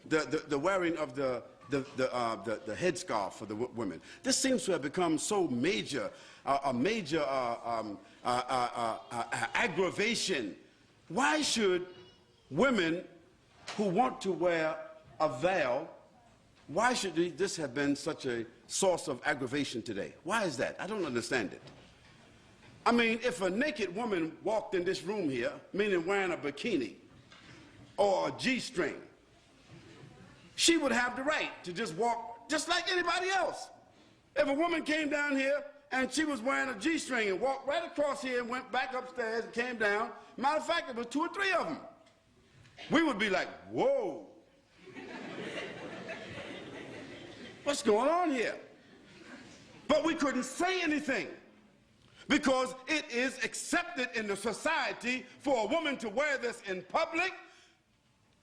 the wearing of the headscarf for the women. This seems to have become so major, a major aggravation. Why should women who want to wear a veil, why should this have been such a source of aggravation today? Why is that? I don't understand it. I mean, if a naked woman walked in this room here, meaning wearing a bikini or a G-string, she would have the right to just walk just like anybody else. If a woman came down here and she was wearing a G-string and walked right across here and went back upstairs and came down, matter of fact, there was 2 or 3 of them, we would be like, whoa. What's going on here? But we couldn't say anything because it is accepted in the society for a woman to wear this in public.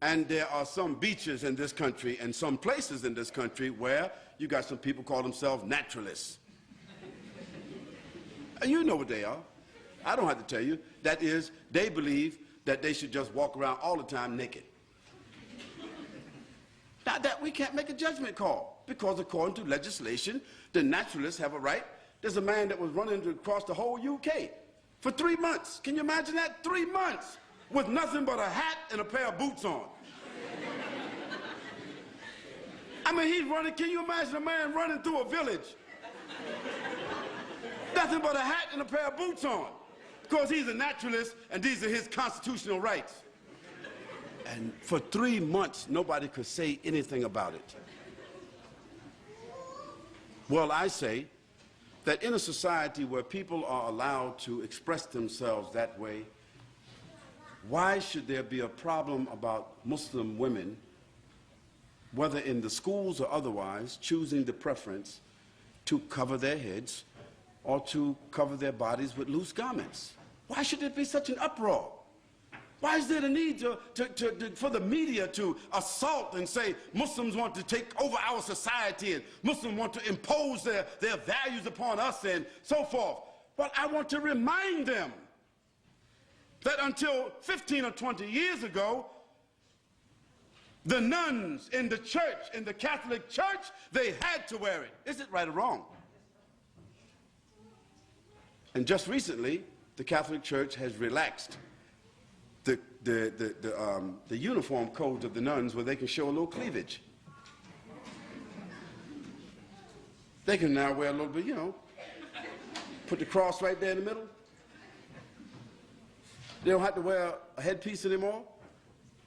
And there are some beaches in this country and some places in this country where you got some people call themselves naturalists. And you know what they are. I don't have to tell you. That is, they believe that they should just walk around all the time naked. Now that we can't make a judgment call because according to legislation, the naturalists have a right. There's a man that was running across the whole UK for 3 months. Can you imagine that? 3 months with nothing but a hat and a pair of boots on. I mean, he's running. Can you imagine a man running through a village? Nothing but a hat and a pair of boots on. Because he's a naturalist and these are his constitutional rights. And for 3 months, nobody could say anything about it. Well, I say that in a society where people are allowed to express themselves that way, why should there be a problem about Muslim women, whether in the schools or otherwise, choosing the preference to cover their heads or to cover their bodies with loose garments? Why should there be such an uproar? Why is there the need for the media to assault and say Muslims want to take over our society and Muslims want to impose their values upon us and so forth? Well, I want to remind them that until 15 or 20 years ago, the nuns in the church, in the Catholic Church, they had to wear it. Is it right or wrong? And just recently, the Catholic Church has relaxed the uniform codes of the nuns where they can show a little cleavage. They can now wear a little bit, you know, put the cross right there in the middle. They don't have to wear a headpiece anymore,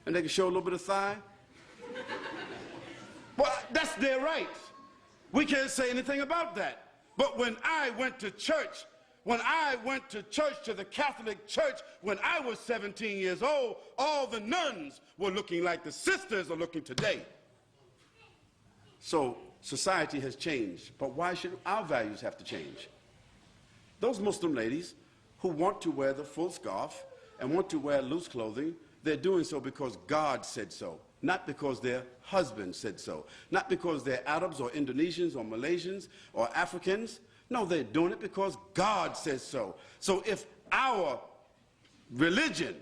and they can show a little bit of thigh. Well, that's their right. We can't say anything about that. But when I went to church, to the Catholic Church, when I was 17 years old, all the nuns were looking like the sisters are looking today. So society has changed, but why should our values have to change? Those Muslim ladies who want to wear the full scarf and want to wear loose clothing, they're doing so because God said so, not because their husband said so, not because they're Arabs or Indonesians or Malaysians or Africans. No, they're doing it because God says so. So if our religion,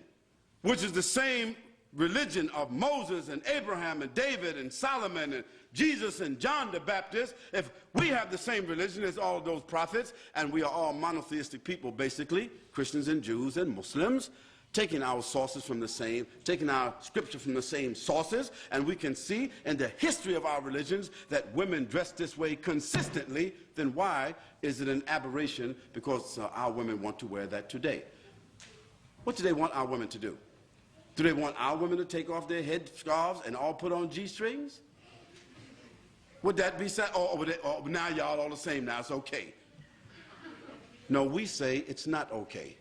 which is the same religion of Moses and Abraham and David and Solomon and Jesus and John the Baptist, if we have the same religion as all those prophets, and we are all monotheistic people basically, Christians and Jews and Muslims, taking our sources from the same, taking our scripture from the same sources, and we can see in the history of our religions that women dress this way consistently, then why is it an aberration because our women want to wear that today? What do they want our women to do? Do they want our women to take off their head scarves and all put on G-strings? Would that be sad? Or now y'all all the same now, it's okay. No, we say it's not okay.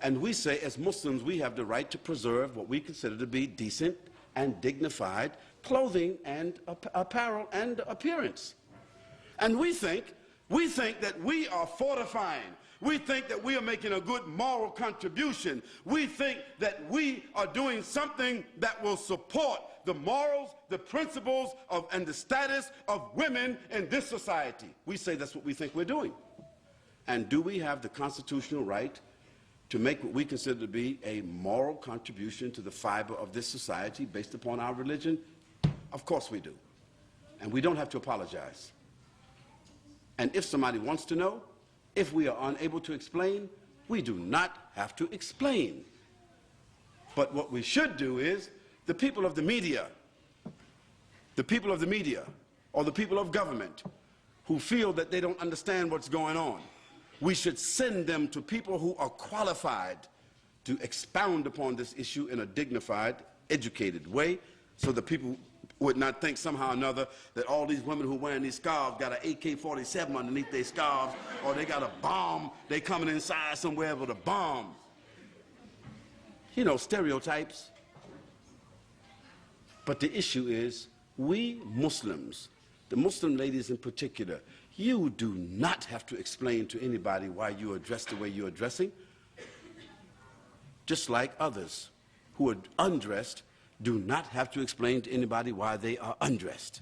And we say, as Muslims, we have the right to preserve what we consider to be decent and dignified clothing and apparel and appearance. And we think that we are fortifying. We think that we are making a good moral contribution. We think that we are doing something that will support the morals, the principles and the status of women in this society. We say that's what we think we're doing. And do we have the constitutional right to make what we consider to be a moral contribution to the fiber of this society based upon our religion? Of course we do. And we don't have to apologize. And if somebody wants to know, if we are unable to explain, we do not have to explain. But what we should do is, the people of the media, or the people of government who feel that they don't understand what's going on, we should send them to people who are qualified to expound upon this issue in a dignified, educated way, so that people would not think somehow or another that all these women who are wearing these scarves got an AK-47 underneath their scarves, or they got a bomb, they coming inside somewhere with a bomb. You know, stereotypes. But the issue is, we Muslims, the Muslim ladies in particular, you do not have to explain to anybody why you are dressed the way you are dressing. Just like others who are undressed do not have to explain to anybody why they are undressed.